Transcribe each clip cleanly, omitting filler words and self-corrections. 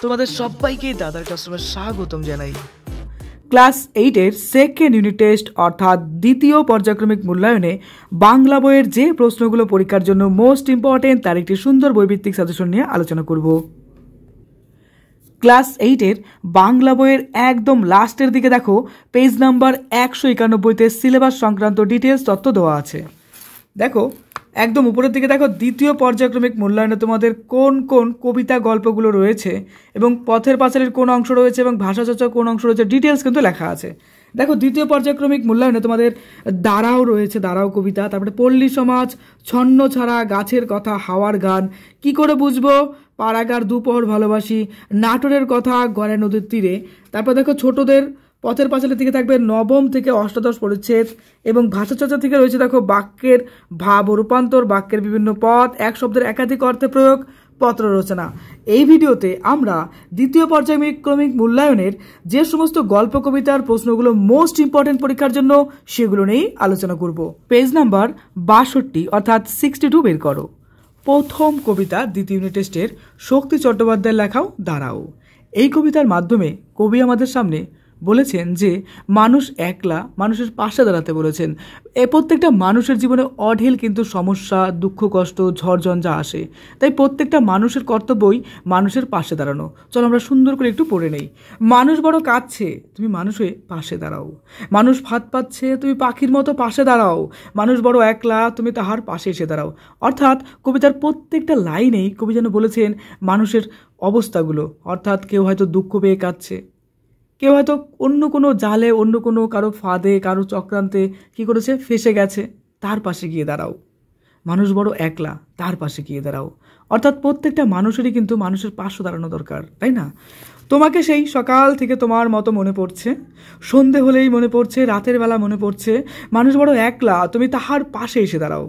তোমাদের সবাইকে দাদার ক্লাসরুমে স্বাগতম জানাই। ক্লাস 8-এর সেকেন্ড ইউনিট টেস্ট অর্থাৎ দ্বিতীয় পর্যায়ক্রমিক মূল্যায়নে বাংলা বইয়ের যে প্রশ্নগুলো পরীক্ষার জন্য মোস্ট ইম্পর্টেন্ট তার একটি সুন্দর বইভিত্তিক সাজেশন নিয়ে আলোচনা করব। ক্লাস 8-এর বাংলা বইয়ের একদম লাস্টের দিকে দেখো পেজ নাম্বার 191-তে সিলেবাস সংক্রান্ত ডিটেলস তথ্য দেওয়া আছে। দেখো একদম উপরের দিকে দেখো দ্বিতীয় পর্যায়ক্রমিক মূল্যায়নে তোমাদের কোন কোন কবিতা গল্পগুলো রয়েছে এবং পথের পাঁচালীর কোন অংশ রয়েছে এবং ভাষাচর্চার কোন অংশ রয়েছে ডিটেলস কিন্তু লেখা আছে। দেখো দ্বিতীয় পর্যায়ক্রমিক মূল্যায়নে তোমাদের দাঁড়াও রয়েছে, দাঁড়াও কবিতা, তারপরে পল্লী সমাজ, ছন্ন ছাড়া, গাছের কথা, হাওয়ার গান, কি করে বুঝবো, পাড়াগার, দুপহর ভালোবাসি, নাটোরের কথা, গড়ে নদীর তীরে। তারপর দেখো ছোটদের পথের পাঁচালী থেকে থাকবে নবম থেকে অষ্টাদশ পরিচ্ছেদ এবং ভাষাচর্চা থেকে রয়েছে দেখো বাক্যের ভাব ও রূপান্তর, বাক্যের বিভিন্ন পদ, এক শব্দের একাধিক অর্থে প্রয়োগ, পত্র রচনা। এই ভিডিওতে আমরা দ্বিতীয় পর্যায়ক্রমিক মূল্যায়নের যে সমস্ত গল্প কবিতার প্রশ্নগুলো মোস্ট ইম্পর্টেন্ট পরীক্ষার জন্য সেগুলো নিয়েই আলোচনা করব। পেজ নাম্বার 62 অর্থাৎ 62 বের করো। প্রথম কবিতা দ্বিতীয় ইউনিট টেস্টের শক্তি চট্টোপাধ্যায়ের লেখাও দাঁড়াও। এই কবিতার মাধ্যমে কবি আমাদের সামনে বলেছেন যে মানুষ একলা, মানুষের পাশে দাঁড়াতে বলেছেন। প্রত্যেকটা মানুষের জীবনে অঢেল কিন্তু সমস্যা, দুঃখ, কষ্ট, ঝড়ঝঞ্ঝা আসে, তাই প্রত্যেকটা মানুষের কর্তব্যই মানুষের পাশে দাঁড়ানো। চলো আমরা সুন্দর করে একটু পড়ে নেই। মানুষ বড় কাঁদছে, তুমি মানুষ হয়ে পাশে দাঁড়াও। মানুষ ভাত পাচ্ছে, তুমি পাখির মতো পাশে দাঁড়াও। মানুষ বড় একলা, তুমি তাহার পাশে এসে দাঁড়াও। অর্থাৎ কবিতার প্রত্যেকটা লাইনেই কবি যেন বলেছেন মানুষের অবস্থাগুলো। অর্থাৎ কেউ হয়তো দুঃখ পেয়ে কাঁদছে, কেউ হয়তো অন্য কোনো জালে, অন্য কোনো কারো ফাঁদে, কারো চক্রান্তে কী করেছে, ফেসে গেছে, তার পাশে গিয়ে দাঁড়াও। মানুষ বড় একলা, তার পাশে গিয়ে দাঁড়াও। অর্থাৎ প্রত্যেকটা মানুষেরই কিন্তু মানুষের পাশে দাঁড়ানো দরকার, তাই না? তোমাকে সেই সকাল থেকে তোমার মতো মনে পড়ছে, সন্ধে হলেই মনে পড়ছে, রাতের বেলা মনে পড়ছে। মানুষ বড় একলা, তুমি তাহার পাশে এসে দাঁড়াও।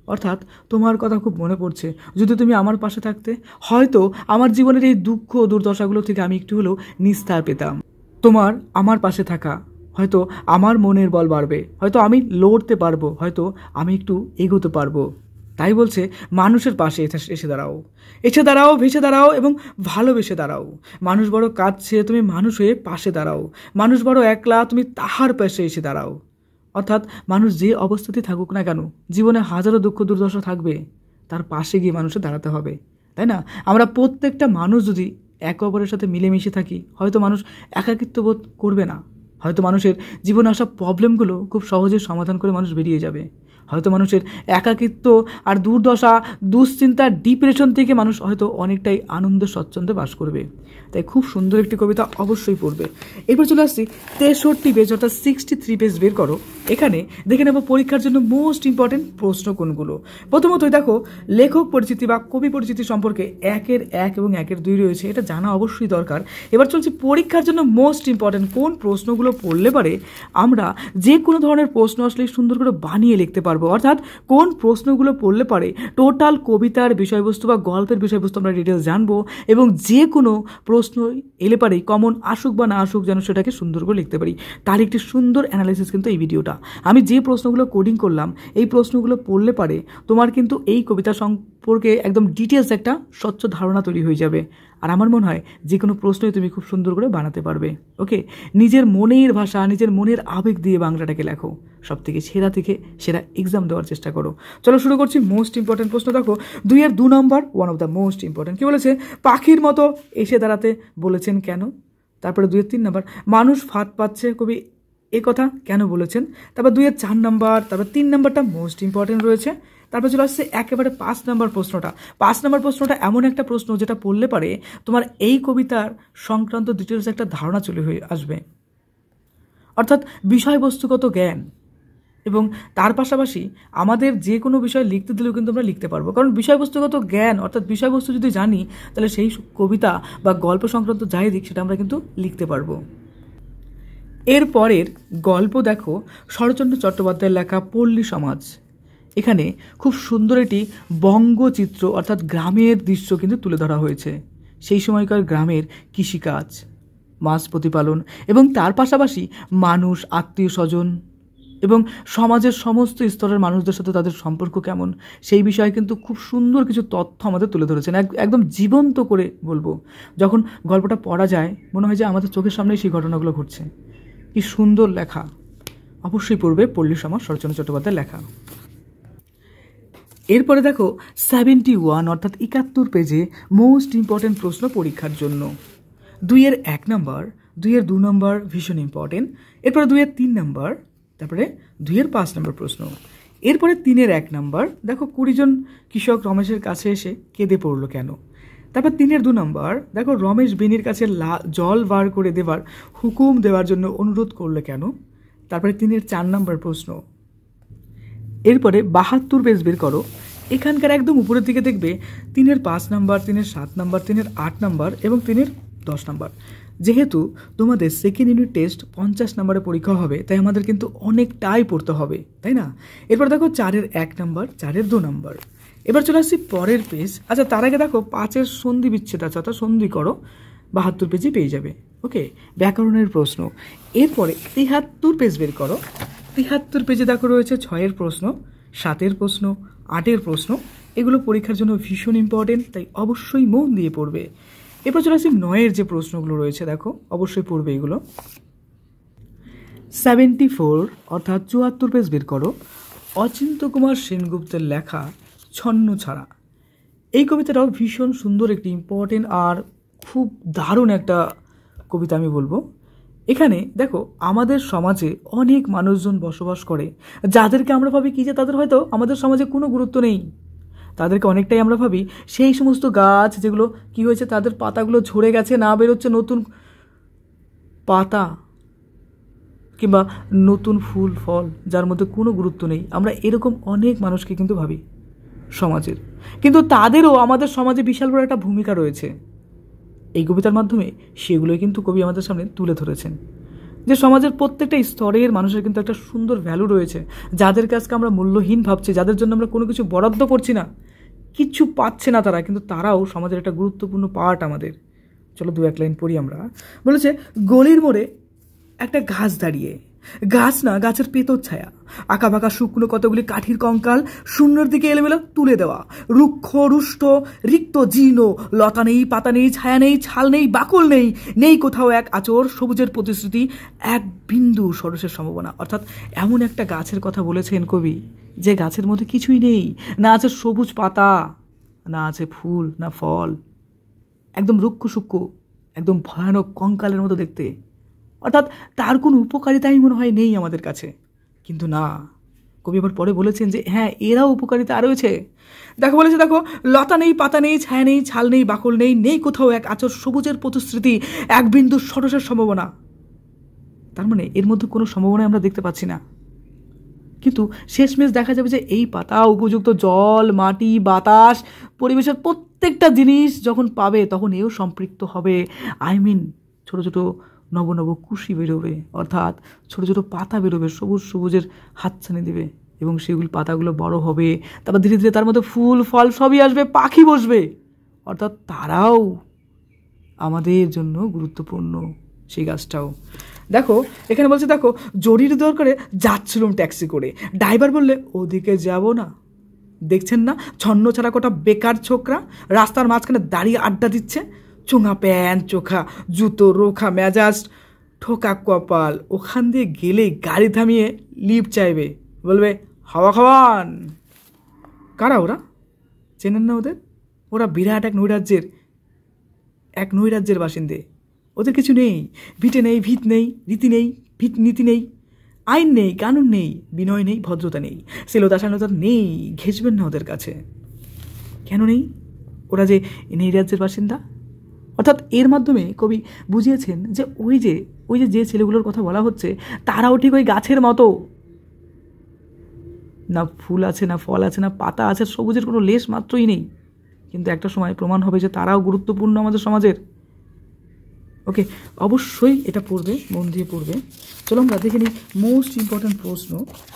অর্থাৎ তোমার কথা খুব মনে পড়ছে, যদি তুমি আমার পাশে থাকতে হয়তো আমার জীবনের এই দুঃখ দুর্দশাগুলো থেকে আমি একটু হলেও নিস্তার পেতাম। তোমার আমার পাশে থাকা হয়তো আমার মনের বল বাড়বে, হয়তো আমি লড়তে পারবো, হয়তো আমি একটু এগোতে পারবো। তাই বলছে মানুষের পাশে এসে দাঁড়াও, এসে দাঁড়াও, ভেসে দাঁড়াও এবং ভালোবেসে দাঁড়াও। মানুষ বড় কাঁদছে, তুমি মানুষ হয়ে পাশে দাঁড়াও। মানুষ বড় একলা, তুমি তাহার পাশে এসে দাঁড়াও। অর্থাৎ মানুষ যে অবস্থাতেই থাকুক না কেন, জীবনে হাজারো দুঃখ দুর্দশা থাকবে, তার পাশে গিয়ে মানুষের দাঁড়াতে হবে, তাই না? আমরা প্রত্যেকটা মানুষ যদি একে অপরের সাথে মিলেমিশে থাকি, হয়তো মানুষ একাকিত্ব বোধ করবে না। হয়তো মানুষের জীবনে আসা প্রবলেমগুলো খুব সহজে সমাধান করে মানুষ বেরিয়ে যাবে। হয়তো মানুষের একাকিত্ব আর দুর্দশা, দুশ্চিন্তা, ডিপ্রেশন থেকে মানুষ হয়তো অনেকটাই আনন্দ স্বচ্ছন্দে বাস করবে। তাই খুব সুন্দর একটি কবিতা অবশ্যই পড়বে। এরপর চলে আসছি 63 পেজ অর্থাৎ 63 পেজ বের করো। এখানে দেখে নেব পরীক্ষার জন্য মোস্ট ইম্পর্টেন্ট প্রশ্ন কোনগুলো। প্রথমতই দেখো লেখক পরিচিতি বা কবি পরিচিতি সম্পর্কে 1-এর 1 এবং 1-এর 2 রয়েছে, এটা জানা অবশ্যই দরকার। এবার চলছি পরীক্ষার জন্য মোস্ট ইম্পর্টেন্ট কোন প্রশ্নগুলো পড়লে পারে আমরা যে কোনো ধরনের প্রশ্ন আসলে সুন্দর করে বানিয়ে লিখতে পারবো। অর্থাৎ কোন প্রশ্নগুলো পড়লে পারে টোটাল কবিতার বিষয়বস্তু বা গল্পের বিষয়বস্তু আমরা ডিটেলস জানবো এবং যে কোনো প্রশ্ন এলে পারেই কমন আসুক বা না আসুক যেন সেটাকে সুন্দর করে লিখতে পারি, তার একটি সুন্দর অ্যানালাইসিস কিন্তু এই ভিডিওটা। আমি যে প্রশ্নগুলো কোডিং করলাম এই প্রশ্নগুলো পড়লে পারে তোমার কিন্তু এই কবিতা সম্পর্কে একদম ডিটেলস একটা স্বচ্ছ ধারণা তৈরি হয়ে যাবে। আর আমার মনে হয় যে কোনো প্রশ্নই তুমি খুব সুন্দর করে বানাতে পারবে। ওকে, নিজের মনের ভাষা, নিজের মনের আবেগ দিয়ে বাংলাটাকে লেখো, সব থেকে সেরা এক্সাম দেওয়ার চেষ্টা করো। চলো শুরু করছি। মোস্ট ইম্পর্টেন্ট প্রশ্ন দেখো 2-এর 2 নম্বর, one of the most important. কি বলেছে? পাখির মতো এসে দাঁড়াতে বলেছেন কেন? তারপরে 2-এর 3 নম্বর, মানুষ ফাঁদ পাচ্ছে, কবি এ কথা কেন বলেছেন? তারপর 2-এর 4 নম্বর, তারপর 3 নম্বরটা মোস্ট ইম্পর্টেন্ট রয়েছে। তারপর চলে আসছে একেবারে 5 নম্বর প্রশ্নটা। 5 নম্বর প্রশ্নটা এমন একটা প্রশ্ন যেটা পড়লে পারে তোমার এই কবিতার সংক্রান্ত ডিটেলস একটা ধারণা চলে হয়ে আসবে। অর্থাৎ বিষয়বস্তুগত জ্ঞান এবং তার পাশাপাশি আমাদের যে কোনো বিষয় লিখতে দিলেও কিন্তু আমরা লিখতে পারবো, কারণ বিষয়বস্তুগত জ্ঞান অর্থাৎ বিষয়বস্তু যদি জানি তাহলে সেই কবিতা বা গল্প সংক্রান্ত যাই দিক সেটা আমরা কিন্তু লিখতে পারবো। এরপরের গল্প দেখো শরৎচন্দ্র চট্টোপাধ্যায়ের লেখা পল্লী সমাজ। এখানে খুব সুন্দর একটি বঙ্গচিত্র অর্থাৎ গ্রামের দৃশ্য কিন্তু তুলে ধরা হয়েছে। সেই সময়কার গ্রামের কৃষিকাজ, মাছ প্রতিপালন এবং তার পাশাপাশি মানুষ, আত্মীয় স্বজন, এবং সমাজের সমস্ত স্তরের মানুষদের সাথে তাদের সম্পর্ক কেমন সেই বিষয়ে কিন্তু খুব সুন্দর কিছু তথ্য আমাদের তুলে ধরেছেন, একদম জীবন্ত করে বলবো। যখন গল্পটা পড়া যায় মনে হয় যে আমাদের চোখের সামনেই সেই ঘটনাগুলো ঘটছে। কি সুন্দর লেখা, অবশ্যই পড়বে পল্লী সমাজ শরৎচন্দ্র চট্টোপাধ্যায়ের লেখা। এরপরে দেখো 71 অর্থাৎ 71 পেজে মোস্ট ইম্পর্টেন্ট প্রশ্ন পরীক্ষার জন্য। 2-এর 1 নম্বর, 2-এর 2 নম্বর ভীষণ ইম্পর্টেন্ট, এরপরে 2-এর 3 নম্বর, তারপরে 2-এর 5 নম্বর প্রশ্ন, এরপরে 3-এর 1 নম্বর। দেখো 20 জন কৃষক রমেশের কাছে এসে কেঁদে পড়লো কেন। তারপর 3-এর 2 নম্বর, দেখো রমেশ বেনির কাছে জল বার করে দেওয়ার হুকুম দেওয়ার জন্য অনুরোধ করলো কেন। তারপরে 3-এর 4 নম্বর প্রশ্ন। এরপরে 72 পেজ বের করো। এখানকার একদম উপরের দিকে দেখবে 3-এর 5 নম্বর, 3-এর 7 নম্বর, 3-এর 8 নম্বর এবং 3-এর 10 নম্বর। যেহেতু তোমাদের সেকেন্ড ইউনিট টেস্ট 50 নম্বরে পরীক্ষা হবে, তাই আমাদের কিন্তু অনেকটাই পড়তে হবে, তাই না? এরপর দেখো 4-এর 1 নম্বর, 4-এর 2 নম্বর। এবার চলে আসছি পরের পেজ। আচ্ছা, তার আগে দেখো 5-এর সন্ধি বিচ্ছেদ আছে, অর্থাৎ সন্ধি করো, 72 পেজে পেয়ে যাবে। ওকে, ব্যাকরণের প্রশ্ন। এরপরে 73 পেজ বের করো। 73 পেজে দেখো রয়েছে 6-এর প্রশ্ন, 7-এর প্রশ্ন, 8-এর প্রশ্ন। এগুলো পরীক্ষার জন্য ভীষণ ইম্পর্টেন্ট, তাই অবশ্যই মন দিয়ে পড়বে। এরপর চলে আসছি 9-এর যে প্রশ্নগুলো রয়েছে, দেখো অবশ্যই পড়বে এগুলো। 74 অর্থাৎ 74 পেজ বের করো। অচিন্ত্য কুমার সেনগুপ্তের লেখা ছন্ন ছাড়া। এই কবিতাটাও ভীষণ সুন্দর একটি ইম্পর্টেন্ট আর খুব দারুণ একটা কবিতা আমি বলবো। এখানে দেখো আমাদের সমাজে অনেক মানুষজন বসবাস করে, যাদেরকে আমরা ভাবি কি যে তাদের হয়তো আমাদের সমাজে কোনো গুরুত্ব নেই। তাদেরকে অনেকটাই আমরা ভাবি সেই সমস্ত গাছ যেগুলো কি হয়েছে, তাদের পাতাগুলো ঝরে গেছে, না বেরোচ্ছে নতুন পাতা কিংবা নতুন ফুল ফল, যার মধ্যে কোনো গুরুত্ব নেই। আমরা এরকম অনেক মানুষকে কিন্তু ভাবি সমাজের, কিন্তু তাদেরও আমাদের সমাজে বিশাল বড় একটা ভূমিকা রয়েছে। এই কবিতার মাধ্যমে সেগুলোই কিন্তু কবি আমাদের সামনে তুলে ধরেছেন, যে সমাজের প্রত্যেকটা স্তরের মানুষের কিন্তু একটা সুন্দর ভ্যালু রয়েছে, যাদের কাছকে আমরা মূল্যহীন ভাবছি, যাদের জন্য আমরা কোনো কিছু বরাদ্দ করছি না, কিচ্ছু পাচ্ছে না তারা, কিন্তু তারাও সমাজের একটা গুরুত্বপূর্ণ পার্ট আমাদের। চলো 2-1 লাইন পড়ি আমরা। বলেছে, গলির মোড়ে একটা গাছ দাঁড়িয়ে, গাছ না গাছের পেতর ছায়া, আঁকা বাঁকা শুকনো কতগুলি কাঠির কঙ্কাল শূন্যের দিকে এলোমেলো তুলে দেওয়া, রুক্ষ রুষ্ট রিক্ত জীর্ণ, লতা নেই, পাতা নেই, ছায়া নেই, ছাল নেই, বাকল নেই, নেই কোথাও এক আচর সবুজের প্রতিশ্রুতি, এক বিন্দু সরসের সম্ভাবনা। অর্থাৎ এমন একটা গাছের কথা বলেছেন কবি, যে গাছের মধ্যে কিছুই নেই, না আছে সবুজ পাতা, না আছে ফুল, না ফল, একদম রুক্ষ সূক্ষ্ম, একদম ভয়ানক কঙ্কালের মতো দেখতে। অর্থাৎ তার কোনো উপকারিতাই মনে হয় নেই আমাদের কাছে। কিন্তু না, কবি আবার পরে বলেছেন যে হ্যাঁ, এরাও উপকারিতা রয়েছে। দেখো বলেছে, দেখো লতা নেই, পাতা নেই, ছায়া নেই, ছাল নেই, বাকল নেই, নেই কোথাও এক আচর সবুজের প্রতিশ্রুতি, এক বিন্দু সরসের সম্ভাবনা। তার মানে এর মধ্যে কোনো সম্ভাবনা আমরা দেখতে পাচ্ছি না। কিন্তু শেষমেশ দেখা যাবে যে এই পাতা উপযুক্ত জল, মাটি, বাতাস, পরিবেশের প্রত্যেকটা জিনিস যখন পাবে, তখন এও সম্পৃক্ত হবে। ছোটো ছোটো নব নব কুশি বেরোবে, অর্থাৎ ছোটো ছোটো পাতা বেরোবে, সবুজ সবুজের হাতছানি দেবে, এবং সেগুলি পাতাগুলো বড় হবে, তারপর ধীরে ধীরে তার মধ্যে ফুল ফল সবই আসবে, পাখি বসবে, অর্থাৎ তারাও আমাদের জন্য গুরুত্বপূর্ণ, সেই গাছটাও। দেখো এখানে বলছে, দেখো জরির দরকারে যাচ্ছিলাম ট্যাক্সি করে, ড্রাইভার বললে ওদিকে যাব না, দেখছেন না ছন্ন ছাড়া কটা বেকার ছোকরা রাস্তার মাঝখানে দাঁড়িয়ে আড্ডা দিচ্ছে, চোঙা প্যান্ট, চোখা জুতো, রোখা মেজাজ, ঠোকা কপাল, ওখান দিয়ে গেলেই গাড়ি থামিয়ে লিফট চাইবে, বলবে হাওয়া খাওয়ান। কারা ওরা? চেনেন না ওদের? ওরা বিরাট এক নৈরাজ্যের বাসিন্দে। ওদের কিছু নেই, ভিটে নেই, ভিত নেই, রীতি নেই, নীতি নেই, আইন নেই, কানুন নেই, বিনয় নেই, ভদ্রতা নেই, শ্লীলতা শালীনতা নেই। ঘেঁচবেন না ওদের কাছে। কেন নেই? ওরা যে নৈরাজ্যের বাসিন্দা। অর্থাৎ এর মাধ্যমে কবি বুঝিয়েছেন যে ওই যে ছেলেগুলোর কথা বলা হচ্ছে, তারাও ঠিক ওই গাছের মতো, না ফুল আছে, না ফল আছে, না পাতা আছে, সবুজের কোনো লেশ মাত্রই নেই, কিন্তু একটা সময় প্রমাণ হবে যে তারাও গুরুত্বপূর্ণ আমাদের সমাজের। ওকে, অবশ্যই এটা পড়বে, মন দিয়ে পড়বে। চলো আমরা দেখে নিই মোস্ট ইম্পর্ট্যান্ট প্রশ্ন।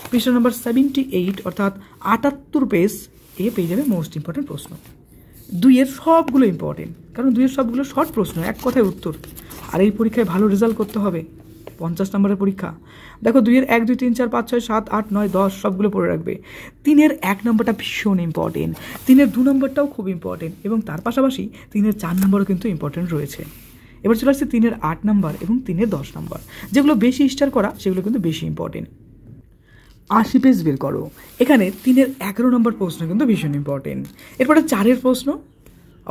পৃষ্ঠা নাম্বার 78 অর্থাৎ 78 পেজ পেয়ে যাবে মোস্ট ইম্পর্ট্যান্ট প্রশ্ন। 2-এর সবগুলো ইম্পর্টেন্ট, কারণ 2-এর সবগুলো শর্ট প্রশ্ন, এক কথায় উত্তর। আর এই পরীক্ষায় ভালো রেজাল্ট করতে হবে, 50 নম্বরের পরীক্ষা। দেখো 2-এর 1, 2, 3, 4, 5, 6, 7, 8, 9, 10 সবগুলো পড়ে রাখবে। 3-এর 1 নম্বরটা ভীষণ ইম্পর্টেন্ট, 3-এর 2 নম্বরটাও খুব ইম্পর্টেন্ট এবং তার পাশাপাশি 3-এর 4 নম্বরও কিন্তু ইম্পর্টেন্ট রয়েছে। এবার চলে আসছে 3-এর 8 নম্বর এবং 3-এর 10 নম্বর, যেগুলো বেশি স্টার করা সেগুলো কিন্তু বেশি ইম্পর্টেন্ট। 80 পেজ বের করো। এখানে 3-এর 11 নম্বর প্রশ্ন কিন্তু ভীষণ ইম্পর্টেন্ট। এরপরে 4-এর প্রশ্ন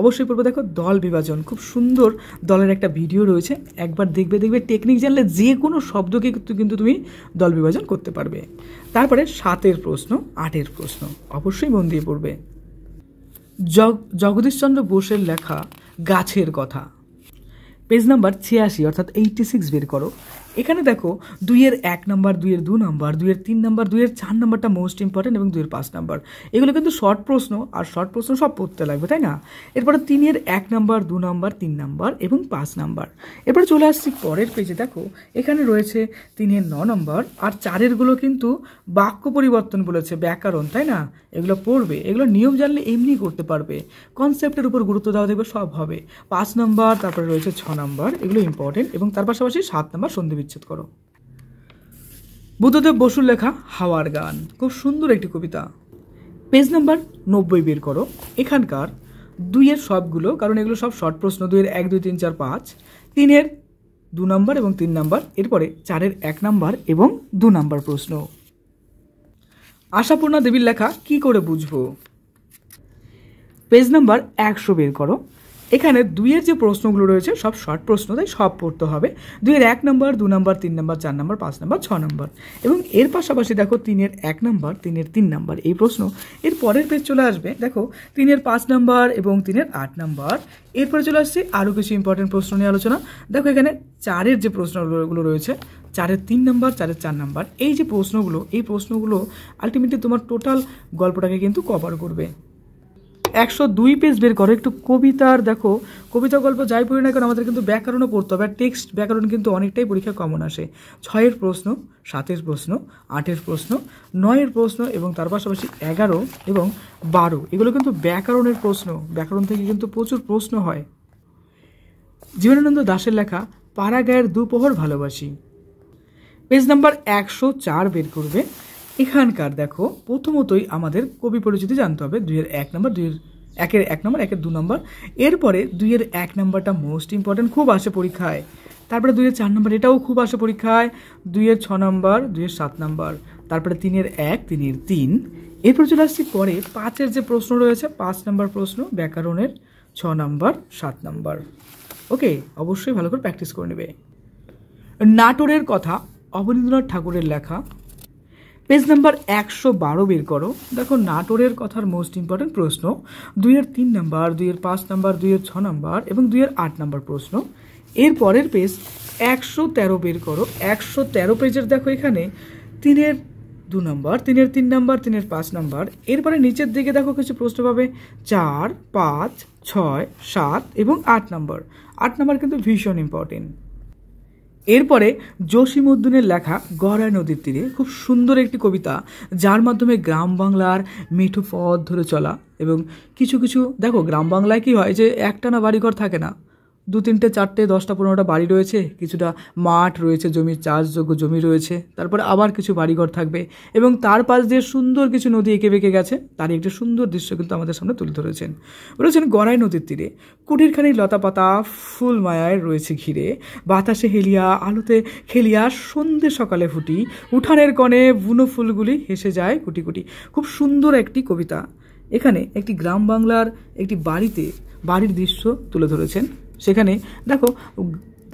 অবশ্যই পড়বো। দেখো দল বিভাজন, খুব সুন্দর দলের একটা ভিডিও রয়েছে, একবার দেখবে টেকনিক জানলে যে কোনো শব্দকে কিন্তু তুমি দল বিভাজন করতে পারবে। তারপরে 7-এর প্রশ্ন, 8-এর প্রশ্ন অবশ্যই মন দিয়ে পড়বে। জগদীশচন্দ্র বোসের লেখা গাছের কথা, পেজ নাম্বার 86 অর্থাৎ 86 বের করো। এখানে দেখো 2-এর 1 নম্বর, 2-এর 2 নম্বর, 2-এর 3 নম্বর, 2-এর 4 নম্বরটা মোস্ট ইম্পর্টেন্ট এবং 2-এর 5 নম্বর, এগুলো কিন্তু শর্ট প্রশ্ন, আর শর্ট প্রশ্ন সব পড়তে লাগবে, তাই না? এরপরে 3-এর 1 নম্বর, 2 নম্বর, 3 নম্বর এবং 5 নম্বর। এরপরে চলে আসছি পরের পেজে। দেখো এখানে রয়েছে 3-এর 9 নম্বর, আর 4-এরগুলো কিন্তু বাক্য পরিবর্তন বলেছে, ব্যাকরণ, তাই না? এগুলো পড়বে, এগুলো নিয়ম জানলে এমনি করতে পারবে, কনসেপ্টের উপর গুরুত্ব দেওয়া দেখবে সব হবে। 5 নম্বর, তারপরে রয়েছে 6 নম্বর, এগুলো ইম্পর্টেন্ট এবং তার পাশাপাশি 7 নম্বর সন্ধি বিচ্ছেদ করো। বুদ্ধদেব বসুর লেখা হাওয়ার গান, খুব সুন্দর একটি কবিতা, পেজ নাম্বার 90 বের করো। এখানকার 2-এর সবগুলো, কারণ এগুলো সব শর্ট প্রশ্ন, 2-এর 1, 2, 3, 4, 5, 3-এর 2 নম্বর এবং 3 নম্বর, এরপরে 4-এর 1 নম্বর এবং 2 নম্বর প্রশ্ন। আশাপূর্ণা দেবীর লেখা কি করে বুঝবো, পেজ নাম্বার 100 বের করো। এখানে 2-এর যে প্রশ্নগুলো রয়েছে সব শর্ট প্রশ্ন, তাই সব পড়তে হবে। 2-এর 1 নম্বর, 2 নম্বর, 3 নম্বর, 4 নম্বর, 5 নম্বর, 6 নম্বর এবং এর পাশাপাশি দেখো 3-এর 1 নম্বর, 3-এর 3 নম্বর এই প্রশ্ন। এর পরের পেজ চলে আসবে, দেখো 3-এর 5 নম্বর এবং 3-এর 8 নম্বর। এরপরে চলে আসছে আরও কিছু ইম্পর্টেন্ট প্রশ্ন নিয়ে আলোচনা। দেখো এখানে 4-এর যে প্রশ্নগুলো রয়েছে, 4-এর 3 নম্বর, 4-এর 4 নম্বর, এই যে প্রশ্নগুলো, এই প্রশ্নগুলো আলটিমেটলি তোমার টোটাল গল্পটাকে কিন্তু কভার করবে। 102 পেজ বের করো। একটু কবিতার দেখো, কবিতা গল্প যাই পড়ি না কেন আমাদের কিন্তু ব্যাকরণও পড়তে হবে, আর টেক্সট ব্যাকরণ কিন্তু অনেকটাই পরীক্ষা কমন আসে। 6-এর প্রশ্ন, 7-এর প্রশ্ন, 8-এর প্রশ্ন, 9-এর প্রশ্ন এবং তার পাশাপাশি 11 এবং 12, এগুলো কিন্তু ব্যাকরণের প্রশ্ন, ব্যাকরণ থেকে কিন্তু প্রচুর প্রশ্ন হয়। জীবনানন্দ দাশের লেখা পাড়াগাঁয়ের দুপোহর ভালোবাসি, পেজ নাম্বার 104 বের করবে। এখানকার দেখো প্রথমতই আমাদের কবি পরিচিতি জানতে হবে। 2-এর 1 নম্বর, 2-এর 1 নম্বর, 1-এর 2 নম্বর, এরপরে 2-এর 1 নম্বরটা মোস্ট ইম্পর্টেন্ট, খুব আসে পরীক্ষায়। তারপরে 2-এর 4 নম্বর, এটাও খুব আসে পরীক্ষায়। 2-এর 6 নম্বর, 2-এর 7 নম্বর, তারপরে 3-এর 1, 3-এর 3। এরপর চলে আসছি পরে 5-এর যে প্রশ্ন রয়েছে, 5 নম্বর প্রশ্ন ব্যাকরণের, 6 নম্বর, 7 নম্বর। ওকে, অবশ্যই ভালো করে প্র্যাকটিস করে নেবে। নাটোরের কথা, অবনীন্দ্রনাথ ঠাকুরের লেখা, পেজ নাম্বার 112 বের করো। দেখো নাটোরের কথার মোস্ট ইম্পর্টেন্ট প্রশ্ন, 2-এর 3 নম্বর, 2-এর 5 নম্বর, 2-এর 6 নম্বর এবং 2-এর 8 নম্বর প্রশ্ন। এর পরের পেজ 113 বের করো। 113 পেজের দেখো এখানে 3-এর 2 নম্বর, 3-এর 3 নম্বর, 3-এর 5 নম্বর। এরপরে নিচের দিকে দেখো কিছু প্রশ্ন পাবে 4, 5, 6, 7 এবং 8 নম্বর। 8 নম্বর কিন্তু ভীষণ ইম্পর্টেন্ট। এরপরে জসিমউদ্দিনের লেখা গড়াই নদীর তীরে, খুব সুন্দর একটি কবিতা, যার মাধ্যমে গ্রাম বাংলার মেঠো পথ ধরে চলা এবং কিছু কিছু দেখো গ্রাম বাংলায় কি হয় যে একটানা বাড়িঘর থাকে না, 2, 3, 4, 10টা 15টা বাড়ি রয়েছে, কিছুটা মাঠ রয়েছে, জমির চাষযোগ্য জমি রয়েছে, তারপরে আবার কিছু বাড়িঘর থাকবে এবং তার পাশ দিয়ে সুন্দর কিছু নদী এঁকে বেঁকে গেছে, তারই একটি সুন্দর দৃশ্য কিন্তু আমাদের সামনে তুলে ধরেছেন। বলেছেন গড়াই নদীর তীরে কুটিরখানি লতাপাতা ফুল মায়ায় রয়েছে ঘিরে, বাতাসে হেলিয়া আলোতে খেলিয়া সন্ধে সকালে ফুটি, উঠানের কণে বুনো ফুলগুলি হেসে যায় কুটি কুটি। খুব সুন্দর একটি কবিতা। এখানে একটি গ্রাম বাংলার একটি বাড়ির দৃশ্য তুলে ধরেছেন। সেখানে দেখো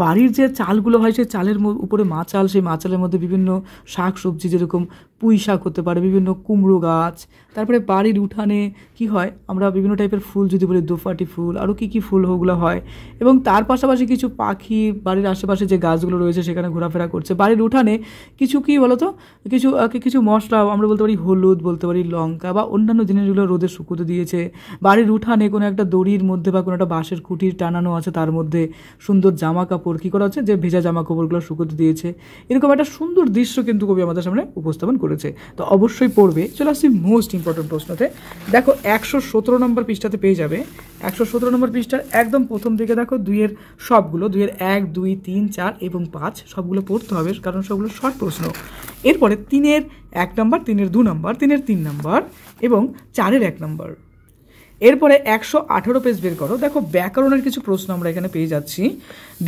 বাড়ির যে চালগুলো হয় সেই চালের উপরে মাচাল, সেই মাচালের মধ্যে বিভিন্ন শাক সবজি, যেরকম পুঁই শাক হতে পারে, বিভিন্ন কুমড়ো গাছ, তারপরে বাড়ির উঠানে কি হয় আমরা বিভিন্ন টাইপের ফুল যদি বলি দোপাটি ফুল, আরও কী কী ফুল ওগুলো হয় এবং তার পাশাপাশি কিছু পাখি বাড়ির আশেপাশে যে গাছগুলো রয়েছে সেখানে ঘোরাফেরা করছে। বাড়ির উঠানে কিছু কী বলতো কিছু মশলা আমরা বলতে পারি হলুদ, বলতে পারি লঙ্কা বা অন্যান্য জিনিসগুলো রোদে শুকোতে দিয়েছে। বাড়ির উঠানে কোনো একটা দড়ির মধ্যে বা কোনো একটা বাঁশের খুঁটির টানানো আছে, তার মধ্যে সুন্দর জামা কাপড় কী করা হচ্ছে যে ভেজা জামা কাপড়গুলো শুকোতে দিয়েছে। এরকম একটা সুন্দর দৃশ্য কিন্তু কবি আমাদের সামনে উপস্থাপন করেছে, তো অবশ্যই পড়বে। চলে আসছি মোস্ট ইম্পর্টেন্ট প্রশ্নতে। দেখো 117 নম্বর পৃষ্ঠাতে পেয়ে যাবে। 117 নম্বর পৃষ্ঠার একদম প্রথম দিকে দেখো দুইয়ের সবগুলো, দুইয়ের 1, 2, 3, 4 এবং 5 সবগুলো পড়তে হবে, কারণ সবগুলো শর্ট প্রশ্ন। এরপরে 3-এর 1 নম্বর, 3-এর 2 নম্বর, 3-এর 3 নম্বর এবং 4-এর 1 নম্বর। এরপরে 118 পেজ বের করো। দেখো ব্যাকরণের কিছু প্রশ্ন আমরা এখানে পেয়ে যাচ্ছি।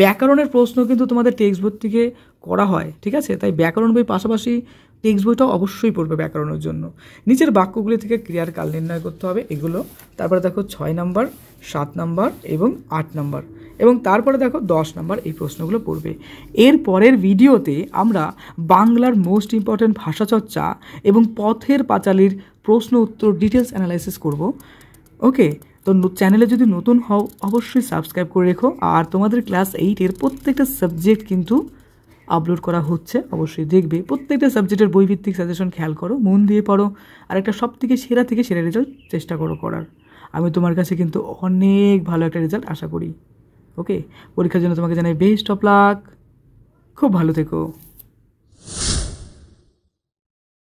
ব্যাকরণের প্রশ্ন কিন্তু তোমাদের টেক্সট বই থেকে করা হয়, ঠিক আছে? তাই ব্যাকরণ বই পাশাপাশি টেক্সট বইটাও অবশ্যই পড়বে ব্যাকরণের জন্য। নিচের বাক্যগুলি থেকে ক্রিয়ার কাল নির্ণয় করতে হবে, এগুলো। তারপরে দেখো 6 নম্বর, 7 নম্বর এবং 8 নম্বর, এবং তারপরে দেখো 10 নম্বর, এই প্রশ্নগুলো পড়বে। এর পরের ভিডিওতে আমরা বাংলার মোস্ট ইম্পর্ট্যান্ট ভাষাচর্চা এবং পথের পাঁচালীর প্রশ্ন উত্তর ডিটেলস অ্যানালাইসিস করব। ওকে, তো চ্যানেলে যদি নতুন হও অবশ্যই সাবস্ক্রাইব করে রেখো। আর তোমাদের ক্লাস 8-এর প্রত্যেকটা সাবজেক্ট কিন্তু আপলোড করা হচ্ছে, অবশ্যই দেখবে। প্রত্যেকটা সাবজেক্টের বইভিত্তিক সাজেশন খেয়াল করো, মন দিয়ে পড়ো, আর একটা সব থেকে সেরা রেজাল্ট চেষ্টা করো করার। আমি তোমার কাছে কিন্তু অনেক ভালো একটা রেজাল্ট আশা করি। ওকে, পরীক্ষার জন্য তোমাকে জানাই বেস্ট অফ লাক, খুব ভালো থেকো।